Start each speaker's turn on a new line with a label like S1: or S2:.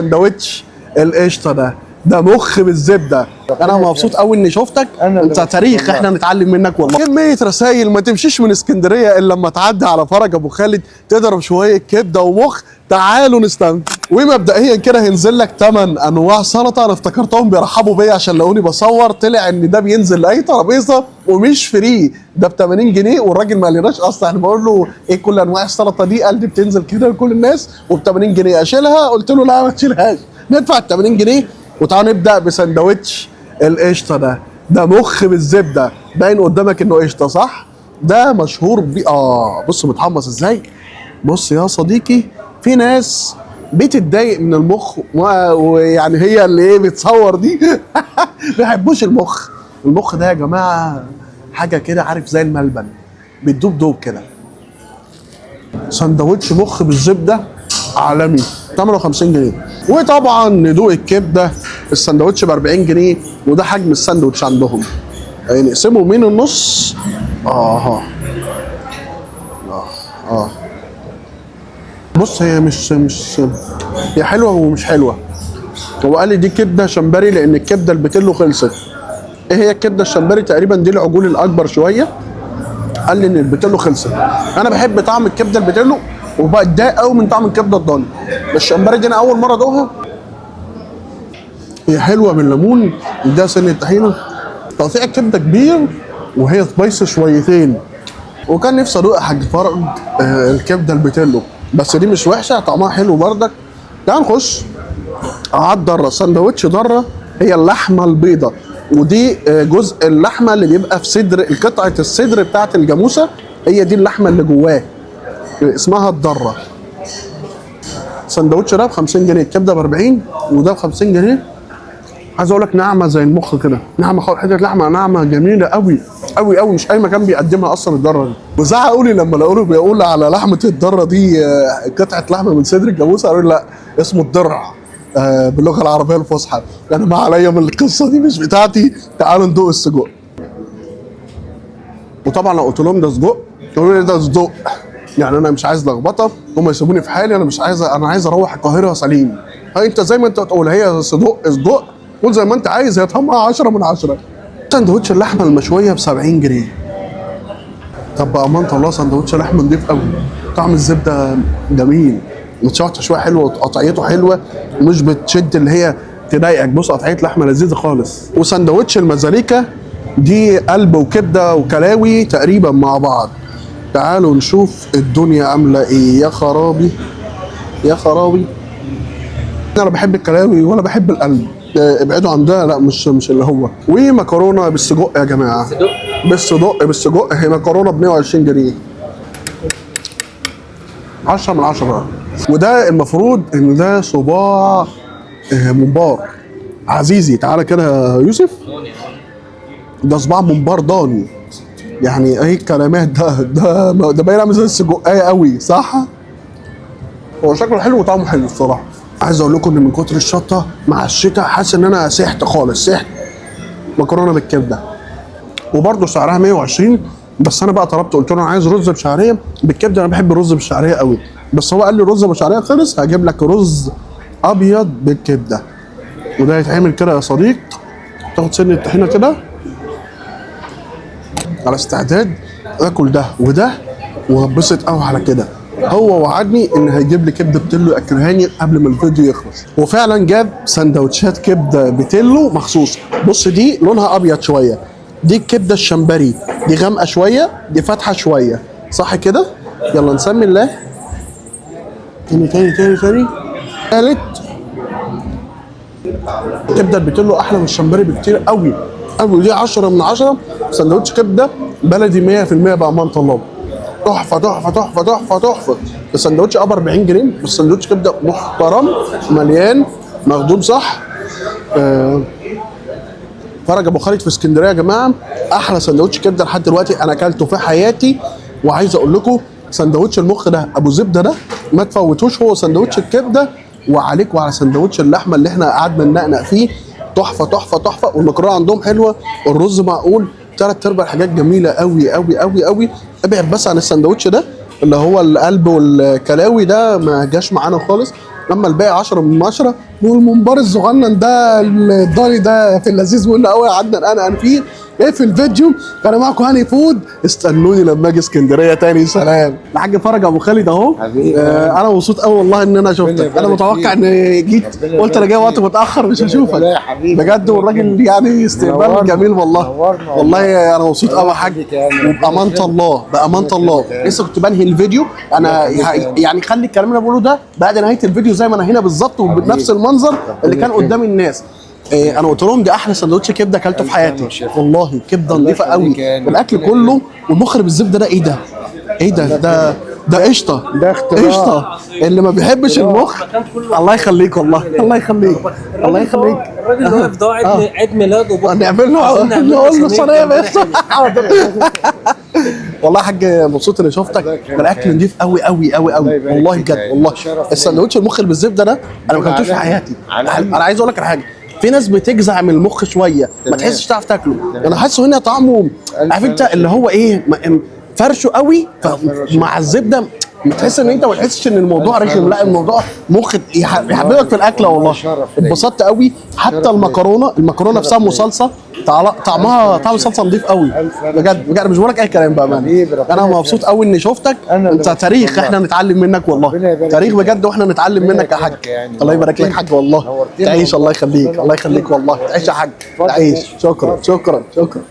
S1: سندوتش القشطه ده مخ بالزبده. انا مبسوط قوي اني شفتك، انت تاريخ احنا نتعلم منك والله. كميه رسايل ما تمشيش من اسكندريه الا لما تعدي على فرج ابو خالد تضرب شويه كبده ومخ. تعالوا نستمتع. ومبدئيا كده هينزل لك 8 انواع سلطه. انا افتكرتهم بيرحبوا بيا عشان لقوني بصور، طلع ان ده بينزل لاي ترابيزه ومش فري، ده ب 80 جنيه والراجل ما قالناش اصلا. انا بقول له ايه كل انواع السلطه دي؟ قال دي بتنزل كده لكل الناس وب 80 جنيه. اشيلها؟ قلت له لا ما تشيلهاش، ندفع ال 80 جنيه. وتعالوا نبدا بسندوتش القشطه ده مخ بالزبده. باين قدامك انه قشطه صح؟ ده مشهور بيه. بص متحمص ازاي. بص يا صديقي، في ناس بتتضايق من المخ ويعني هي اللي ايه بتصور دي ما بيحبوش المخ. المخ ده يا جماعه حاجه كده عارف زي الملبن، بتدوب دوب كده. سندوتش مخ بالزبده عالمي، ثمنه 50 جنيه. وطبعا ندوق الكبده. السندوتش ب 40 جنيه وده حجم السندوتش عندهم. يعني نقسمه من النص. بص هي مش هي حلوه ومش حلوه. هو قال لي دي كبده شمبري لان الكبده البتلو خلصت. ايه هي الكبده الشمبري؟ تقريبا دي العجول الاكبر شويه. قال لي ان البتلو خلصت. انا بحب طعم الكبده البتلو وبتضايق قوي من طعم الكبده الضاني. الشمبري دي انا اول مره ادوقها. هي حلوه بالليمون، ده سن الطحينه، تقطيع الكبده كبير وهي سبايسي شويتين. وكان نفسي ادوق يا حاج فرج الكبده البتلو، بس دي مش وحشه، طعمها حلو بردك. تعال نخش على الضره. سندوتش ضره هي اللحمه البيضاء، ودي جزء اللحمه اللي بيبقى في صدر قطعه الصدر بتاعت الجاموسه، هي دي اللحمه اللي جواه اسمها الضره. سندوتش ده ب 50 جنيه، الكبده ب 40 وده ب 50 جنيه. عايز اقول لك ناعمه زي المخ كده، ناعمه خالص، حته لحمه ناعمه جميله قوي قوي قوي، مش اي مكان بيقدمها اصلا الضره دي. وزعقوا لي لما لقوا بيقول على لحمه الضره دي قطعه لحمه من صدر الجاموسه، قالوا لي لا اسمه الضرع باللغه العربيه الفصحى. انا ما عليا من القصه دي، مش بتاعتي. تعالوا ندوق السجق. وطبعا لو قلت لهم ده سجق يقولوا لي ده صدق، يعني انا مش عايز لخبطه، هم يسيبوني في حالي. انا عايز اروح القاهره سليم. انت زي ما انت تقول هي صدق قول زي ما انت عايز، هي طعمها 10 من 10. سندوتش اللحمه المشويه ب 70 جنيه. طب بامانه الله سندوتش لحمه نضيف قوي، طعم الزبده جميل، متشوح شويه حلوه وقطعيته حلوه ومش بتشد اللي هي تضايقك. بص قطعيه لحمه لذيذه خالص. وسندوتش المزاليكا دي قلب وكبده وكلاوي تقريبا مع بعض. تعالوا نشوف الدنيا عامله ايه. يا خرابي يا خرابي، انا بحب الكلاوي ولا بحب القلب، ابعدوا عن ده. لا مش اللي هو. ومكرونه بالسجق يا جماعه، بالسجق هي مكرونه ب 120 جنيه، 10 من 10. وده المفروض ان ده صباع ممبار عزيزي. تعالى كده يا يوسف، ده صباع ممبار ضاني. يعني ايه الكلمات ده باين عامل زي السجقايه قوي صح؟ هو شكله حلو وطعمه حلو الصراحه. عايز اقول لكم ان من كتر الشطه مع الشتاء حاسس ان انا سحت خالص، سحت. مكرونه بالكبده وبرده سعرها 120، بس انا بقى طلبت قلت له انا عايز رز بشعريه بالكبده. انا بحب الرز بالشعريه قوي، بس هو قال لي الرز بالشعريه خلص، هجيب لك رز ابيض بالكبده. وده هيتعمل كده يا صديق، تاخد سن الطحينه كده على استعداد اكل ده وده وهبسط قوي على كده. هو وعدني ان هيجيب لي كبده بتلو ياكلهاني قبل ما الفيديو يخلص، وفعلا جاب سندوتشات كبده بتلو مخصوص. بص دي لونها ابيض شويه، دي الكبده الشمبري، دي غامقه شويه، دي فاتحه شويه، صح كده؟ يلا نسمي الله. تاني ثالث. الكبده البتلو احلى من الشمبري بكتير قوي قوي، دي 10 من 10. سندوتش كبده بلدي 100% بامانه الله، تحفه تحفه تحفه تحفه تحفه. السندوتش ب 40 جنيه، بس سندوتش كبده محترم مليان مخدوم صح. فرج ابو خالد في اسكندريه يا جماعه، احلى سندوتش كبده لحد دلوقتي انا اكلته في حياتي. وعايز اقول لكم سندوتش المخ ده ابو زبده ده ما تفوتوش، هو سندوتش الكبده وعليك وعلى سندوتش اللحمه اللي احنا قعدنا ننقنق فيه. تحفه تحفه تحفه. والمكرونه عندهم حلوه، الرز معقول، 3/4 الحاجات جميله قوي قوي قوي قوي. ابعد بس عن السندوتش ده اللي هو القلب والكلاوي ده ما جاش معانا خالص. لما الباقي 10 من 10. والمنبار الصغنن ده الضاني ده في اللذيذ منه قوي، قعدنا انا فيه. ايه في الفيديو كان معاكم هاني فود، استنوني لما اجي اسكندريه تاني. سلام. الحاج فرج ابو خالد اهو. انا مبسوط قوي والله ان انا شفتك. انا متوقع ان جيت قلت انا جاي وقت متاخر مش هشوفك بجد، والراجل يعني استقبال جميل والله. والله انا مبسوط قوي يا حاج، وبامانه الله بامانه الله لسه كنت بنهي الفيديو. انا يعني خلي الكلام اللي انا بقوله ده بعد نهايه الفيديو زي ما انا هنا بالظبط وبنفس المنظر اللي كان قدام الناس. انا قلت لهم دي احلى سندوتش كبده اكلته في حياتي والله. كبده نظيفه قوي والاكل كله. والمخرب الزبده ده ايه ده؟ ايه ده قشطه، ده قشطه. اللي ما بيحبش المخ الله يخليك والله، الله يخليك الله يخليك.
S2: الراجل اللي واقف ده عيد ميلاده بكره،
S1: نعمل له صينيه بس. والله يا حاج مبسوط اني شفتك. الاكل نضيف قوي قوي قوي قوي والله بجد والله. السندوتش المخ بالزبده ده انا ما اكلتوش في حياتي. انا عايز اقول لك على حاجه، في ناس بتجزع من المخ شويه ما تحسش تعرف تاكله. انا حاسه هنا طعمه عارف انت اللي هو ايه، فرشه قوي مع الزبده بتحس ان انت ما تحسش ان الموضوع رخم. لا الموضوع مخ يحببك في الاكله والله. اتبسطت قوي. حتى المكرونه نفسها صلصه طعمها طعم الصلصه نضيف قوي بجد بجد. مش بقول لك اي كلام بامانه. انا مبسوط قوي اني شفتك. انت تاريخ احنا نتعلم منك والله، تاريخ بجد واحنا نتعلم منك يا حاج. الله يبارك لك حاج والله. تعيش الله يخليك الله يخليك والله. تعيش يا حاج تعيش. شكرا شكرا شكرا.